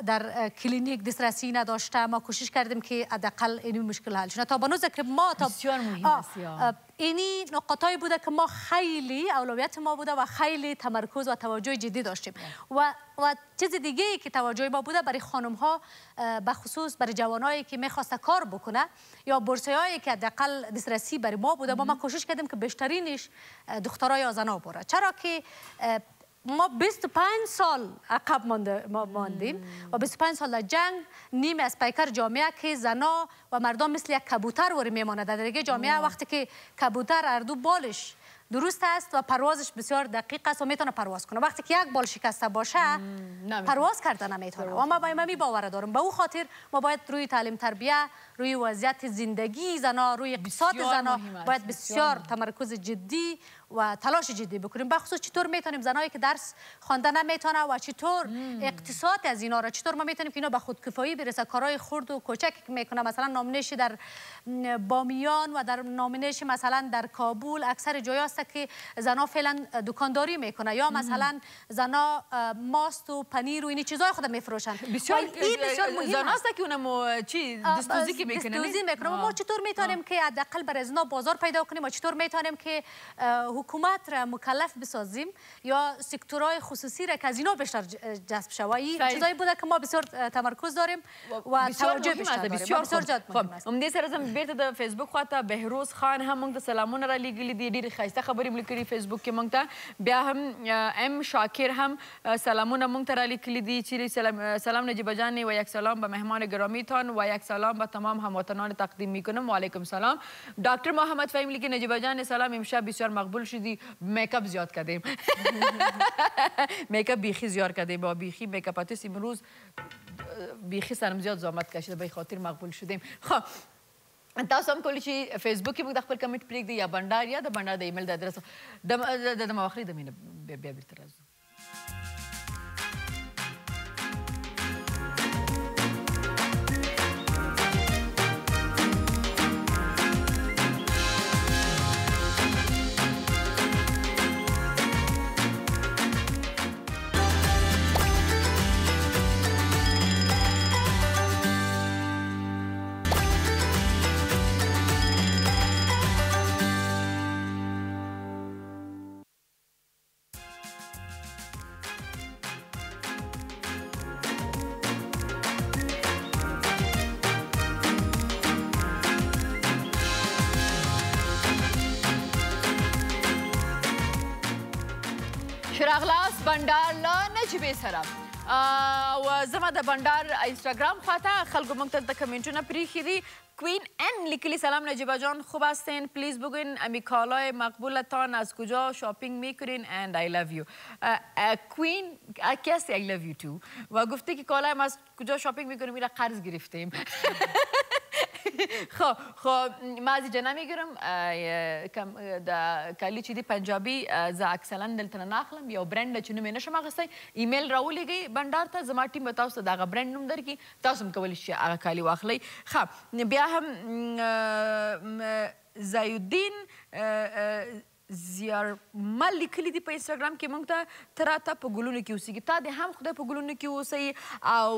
در کلینیک دسترسی نداشته. ما کوشش کردیم که حداقل این مشکل حل شده تا بنوزه که ما تا بسیار مهم است. اینی نقاطایی بوده که ما خیلی اولویت ما بوده و خیلی تمرکز و توجه جدی داشتیم و چیز دیگه ای که توجه ما بوده برای خانم ها به خصوص برای جوانایی که میخواسته کار بکنه یا بورسیه هایی که حداقل دسترسی برای ما بوده ما کوشش کردیم که بیشترینش دخترها یا زنا بره. چرا که ما 25 سال عقب ماندیم و 25 سال در جنگ نیم از پیکر جامعه که زنا و مردم مثل یک کبوتر وری میمانه. در دیگه جامعه وقتی که کبوتر اردو بالش درست است و پروازش بسیار دقیق است و میتونه پرواز کنه، وقتی که یک بال شکسته باشه پرواز کرده نمیتونه. و ما به باور دارم به او خاطر ما باید روی تعلیم تربیه، روی وضعیت زندگی زنا، روی اقتصاد زنا باید بسیار تمرکز جدی و تلاش جدی بکنیم. بخصوص چطور میتونیم زنایی که درس خوانده نمیتونه و چطور اقتصاد از اینا را چطور ما میتونیم که اینا به خودکفایی برسه. کارهای خرد و کوچکی که میکنه مثلا نامنشی در بامیان و در نامنشی مثلا در کابل اکثر جای است است که زنا فعلا دکانداری میکنه یا مثلا زنا ماست و پنیر و این چیزای خود میفروشن. بسیار مهم زنا است که اونم چی دستوزی که میکنه. دستوزی میکنه. ما چطور میتونیم که حداقل برای زنا بازار پیدا کنیم و چطور میتونیم که حکومت را مکلف بسازیم یا سکتورهای خصوصی را که از اینا بیشتر جذب شود. این چیزایی بوده که ما بسیار تمرکز داریم و توجه بیشتر داریم. بسیار زیاد مهم است. ام دې سره زم بیرته د فیسبوک خواته بهروز خان هم موږ ته سلامونه را لیږلي دي، ډېرې ښایسته خبرې مو لیکلي فیسبوک کې موږ ته. بیا هم ام شاکر هم سلامونه موږ ته را لیکلي دي چې سلام نجیبه جان و یک سلام به مهمان گرامیتان و یک سلام به تمام هموطنان تقدیم میکنم. و علیکم سلام. دکتر محمد فهیم لیکي نجیبه جان سلام، امشب بسیار مقبول شدی، میکاپ زیاد کردیم. میکاپ بیخی زیاد کردیم با بیخی میکاپاتیس امروز بیخی سرم زیاد زحمت کشیده به خاطر مقبول شدیم. خب تاسو هم کولی چې فیسبوک کې موږ د خپل کمنټ پرېږدي یا بنډار یا د بنډار د ایمیل د ادرس د مواخرې د مینه بیا بیرته راځو. راغلاست بنډار له نجیبې سره و زما د بنډار اینستاگرام خواته خلکو موږ ته د کمنټونه پریښي دي. کوین ان لیکلی سلام نجیبه جان خوب هستین، پلیز بگوین امی کالای مقبولتان از کجا شاپینگ میکنین and I love you. کوین کسی I love you too و گفته که کالای ما از کجا شاپینگ میکنیم میره قرض گرفتیم. خب ما از اینجا نمیگیرم د کالی چې دی پنجابي زه اکثلا دلته نه اخلم، یو برند چې نوم یې نشم اخیستی ایمیل راولیږئ بنډار ته، زما ټیم به تاسو ته د هغه برند نوم درکړي، تاسو هم کولی شئ هغه کالي واخلئ. ښه بیا هم زایالدین زیارمل لیکلي دي په انسټاګرام کې موږ ته ته راته په ګلونو کې اوسېږي، تا دې هم خدای په ګلونو کې اوسئ او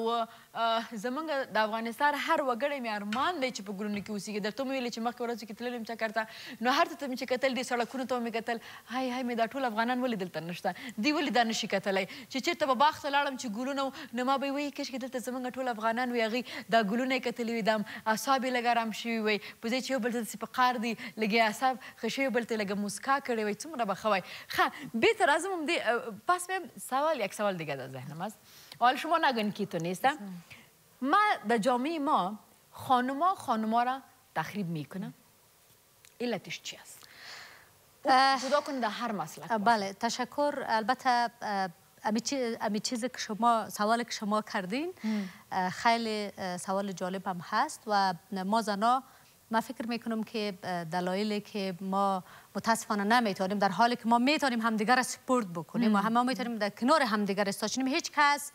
زموږ د افغانستان هر وګړی مې ارمان دی چې په ګلونو کې اوسېږي. درته مې ویلې چې مخکې ورځو کې تللی یم چکر ته، نو هر څه ته مې چې کتل دې سړکونو ته مې کتل، هی هی مې دا ټول افغانان ولې دلته نشته، دوی ولې دا نشي کتلی. چې چېرته به باغ ته لاړم چې ګلونه نو ما به یې وایي کاشکې دلته زموږ ټول افغانان وي، هغوی دا ګلونه یې کتلي وي، دا اعصاب یې لږ ارام شوي وی، په ځای چې یو بل ته داسې په قار دي لږ یې اعصاب ښه شوي، بل ته لږه موسکا کړې وی، څومره به ښه وای. ښه بیرته راځم همدې پس میم سوال یک سوال دیگه در ذهنم است. حالا شما نگن کی تو نیستم، ما در جامعه ما خانوما را تخریب میکنن، علتش چی است؟ جدا کن در هر مسلک. بله تشکر. البته امی چیزی که شما سوالی که شما کردین خیلی سوال جالب هم هست و ما زنا ما فکر میکنم که دلایلی که ما متاسفانه نمیتونیم، در حالی که ما میتونیم همدیگر را سپورت بکنیم و ما میتونیم در کنار همدیگر استاشیم، هیچ کس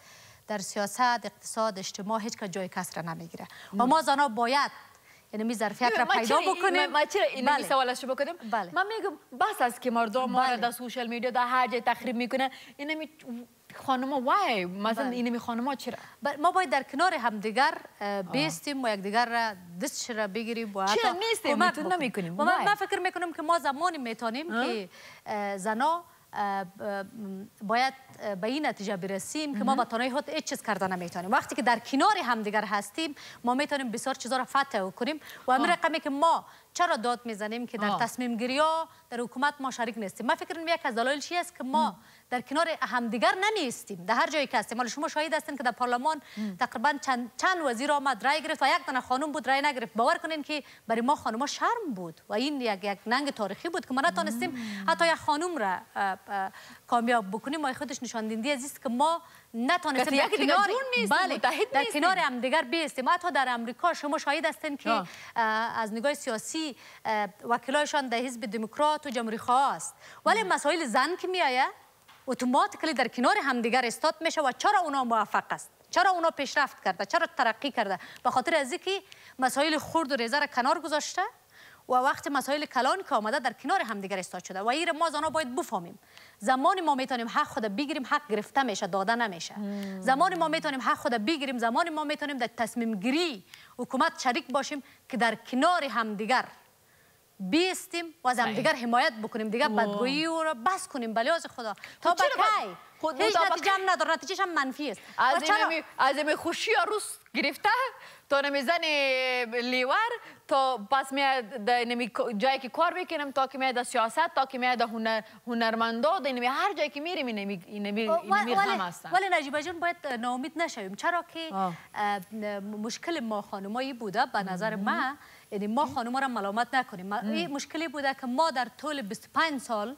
در سیاست، اقتصاد، اجتماع هیچ کس جای کس را نمیگیره و ما زنا باید یعنی می ظرفیت را پیدا بکنیم. ما چرا این سوال از شما کردم؟ من میگم بس از که مردم ما را در سوشال میدیا در هر جای تخریب میکنه، اینمی خانوما وای مثلا اینمی خانوما چرا؟ ما باید در کنار همدیگر بیستیم و یکدیگر را دستش را بگیریم و چرا نیستیم؟ نمیکنیم. من فکر میکنم که ما زمانی میتونیم که زنا باید به این نتیجه برسیم که ما با تنهایی خود هیچ چیز کرده نمیتونیم. وقتی که در کنار همدیگر هستیم ما میتونیم بسیار چیزا را فتح کنیم و همین رقمی که ما چرا داد میزنیم که در تصمیم گیری ها در حکومت ما شریک نیستیم. من فکر میکنم یک از دلایل چی است که ما در کنار همدیگر نمیستیم در هر جایی که هستیم. حالا شما شاهد هستین که در پارلمان تقریبا چند وزیر آمد رای گرفت و یک دانه خانم بود رای نگرفت. باور کنین که برای ما خانم‌ها شرم بود و این یک ننگ تاریخی بود که ما نتونستیم حتی یک خانم را کامیاب بکنیم. ما خودش نشاندهنده است که ما نتونستیم در کنار همدیگر بیستیم. حتی در امریکا شما شاهد هستین که از نگاه سیاسی وکیلایشان در حزب دموکرات و جمهوری خواه است، ولی مسائل زن که میآید اتوماتیکلی در کنار همدیگر استاد میشه. و چرا اونا موفق است؟ چرا اونا پیشرفت کرده؟ چرا ترقی کرده؟ به خاطر از اینکه مسائل خرد و ریزه را کنار گذاشته و وقت مسائل کلان که آمده در کنار همدیگر ایستاد شده و این ما زنا باید بفهمیم. زمانی ما میتونیم حق خود بگیریم، حق گرفته میشه، داده نمیشه. زمانی ما میتونیم حق خود بگیریم، زمانی ما میتونیم در تصمیم گیری حکومت شریک باشیم که در کنار همدیگر بیستیم و از همدیگر حمایت بکنیم. دیگه بدگویی رو بس کنیم به لحاظ خدا. تا به کی هیچ نتیجه هم نداره، نتیجهش هم منفی است. از این خوشی روز گرفته تا نمیزن لیور، تا پس میاد جایی که کار میکنم، تا که میاد سیاست، تا که میاد هنرمندا، هر جایی که میریم اینمی غم هستن. ولی نجیبه جان باید ناامید نشویم، چرا که مشکل ما خانمایی بوده به نظر من، یعنی ما خانم‌ها را ملامت نکنیم. این مشکلی بوده که ما در طول 25 سال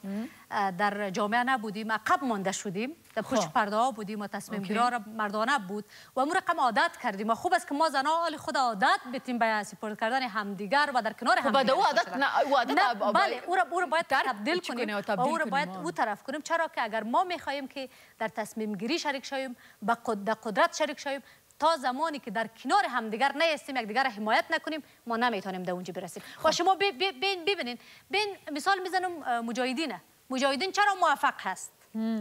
در جامعه نبودیم، عقب مانده شدیم، در پشت پرده ها بودیم و تصمیم گیری را مردانه بود و اون رقم عادت کردیم. و خوب است که ما زنها حال خود عادت بتیم به سپورت کردن همدیگر و در کنار همدیگر. بله، او را باید تبدیل کنیم و او را باید او طرف کنیم، چرا که اگر ما می‌خواهیم که در تصمیم گیری شریک شویم، به قدرت شریک شویم، تا زمانی که در کنار همدیگر نیستیم، یکدیگر حمایت نکنیم، ما نمیتونیم در اونجا برسیم. و شما ببینید، مثال میزنم مجاهدین چرا موفق هست؟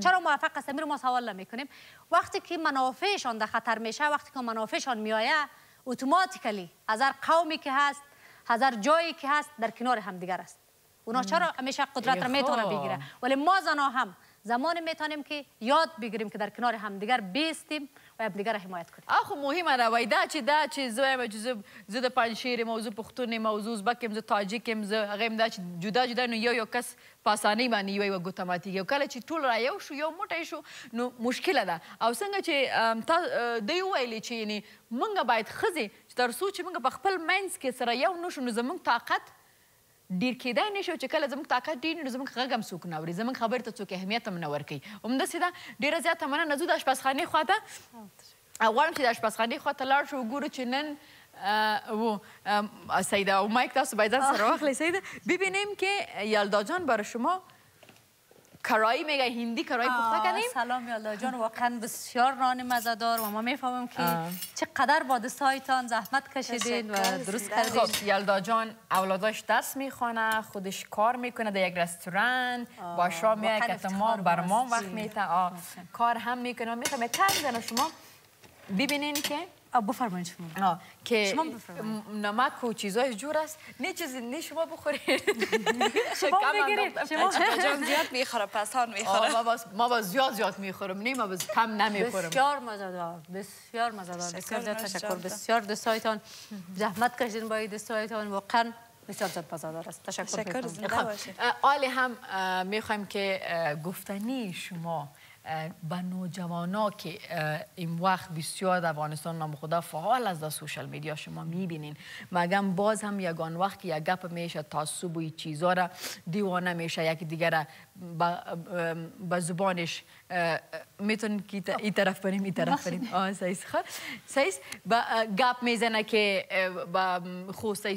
چرا موفق هست؟ ما سوال نمیکنیم. وقتی که منافعشان در خطر میشه، وقتی که منافعشان میآید، اتوماتیکلی از هر قومی که هست، از هر جایی که هست، در کنار همدیگر است. اونا چرا همیشه قدرت را میتونه بگیره؟ ولی ما زنا هم زمانی میتونیم که یاد بگیریم که در کنار همدیگر بیستیم و همدیگر حمایت کنیم. آخو مهمه روی دا چې زه د پنجشیر موضوع پښتون موضوع ازبک یم، زه تاجیک یم، زه هغه یم، دا چې جدا نو یو کس په اسانۍ باندې یوه ګوته ماتېږي. او کله چې ټول را یو شو، یو موټی شو، نو مشکله ده. او څنګه چې دوی وویلې چې یعنې موږ باید ښځې چې تر څو چې موږ په خپل منځ کې سره یو نه شو، نو زموږ طاقت ډیر کېدای نه شو. چې کله زموږ طاقت ډیر نو زموږ غږ هم څوک نه اوري، زموږ خبرې ته څوک اهمیت هم نه ورکوي. همداسې ده. ډېره زیاته مننه. ځو د اشپزخانې خواته، غواړم چې د اشپزخانې خواته لاړ شو، وګورو چې نن سیده او مایک تاسو باید ځان سره واخلئ. سیده ببینیم که یلدا جان برای شما کرایی میگه، هندی کرایی پخته کنیم. سلام یلدا جان، واقعا بسیار نان مزه‌دار و ما میفهمیم که چقدر با دستایتان زحمت کشیدین و درست کردین. خب یلدا جان اولاداش درس میخونه، خودش کار میکنه در یک رستوران، با شما میاد که تمام بر ما وقت میته، کار هم میکنه. میخوام یک کار بزنم شما ببینین که بفرمایید شما که نمک و چیزای جور است. نه شما بخورید، شما بگیرید. شما زیاد میخوره، پس هان میخوره. ما با زیاد میخورم، نه ما باز کم نمیخورم. بسیار مزه‌دار، بسیار مزه‌دار. بسیار زیاد تشکر. بسیار دستایتان زحمت کشیدین با دستایتان، واقعا بسیار زیاد مزه‌دار است. تشکر. آلی هم میخوایم که گفتنی شما به نوجوانا که این وقت بسیار در افغانستان نام خدا فعال از در سوشل میدیا شما میبینین، مگم باز هم یگان وقت که یک گپ میشه تعصب و چیزا را دیوانه میشه، یکی دیگر به زبانش میتونین که این طرف بریم این طرف بریم. صحیح با گپ میزنه که با خوسته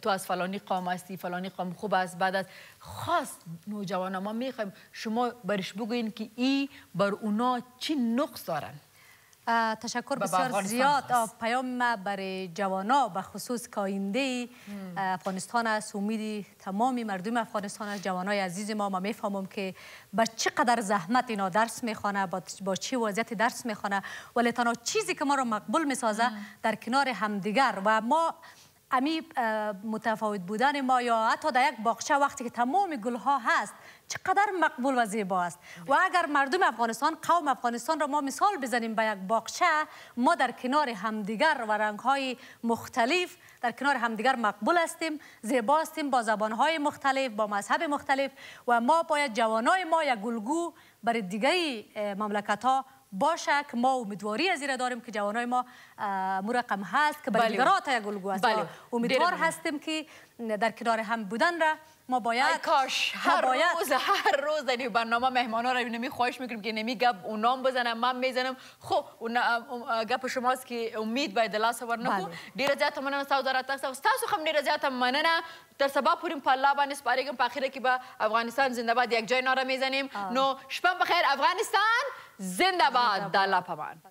تو از فلانی قوم هستی، فلانی قوم خوب است. بعد از خاص نوجوانا ما میخوایم شما برش بگوین که این بر اونا چی نقص دارن. تشکر بسیار زیاد. پیام برای جوانا به خصوص که آینده افغانستان است، امید تمامی مردم افغانستان است، جوانای عزیز ما میفهمم که با چقدر زحمت اینا درس میخوانه، با چه وضعیت درس میخوانه، ولی تنها چیزی که ما رو مقبول میسازه در کنار همدیگر و ما امی متفاوت بودن ما یا حتی در یک باغچه وقتی که تمام گلها هست چقدر مقبول و زیبا است. و اگر مردم افغانستان، قوم افغانستان را ما مثال بزنیم به یک باغچه، ما در کنار همدیگر و رنگ‌های مختلف در کنار همدیگر مقبول هستیم، زیبا هستیم، با زبان‌های مختلف، با مذهب مختلف و ما باید جوانای ما یک الگو برای دیگه مملکت‌ها باشه که ما امیدواری از این داریم که جوانای ما مرقم هست که برای دیگران یک الگو است. امیدوار هستیم که در کنار هم بودن را ما باید کاش هر روز در این برنامه مهمانا را نمی خواهش میکنیم که نمی گپ اونام بزنم من میزنم. خب گپ شماست که امید باید لاس ورنکو. ډیره زیاته مننه تاسو درته تاسو هم ډیره زیاته مننه. در سبا پوریم په الله باندې سپارېږم، په اخره کې به افغانستان زنده باد یک جای ناره میزنیم. نو شپه بخیر افغانستان زنده باد. د الله پامان.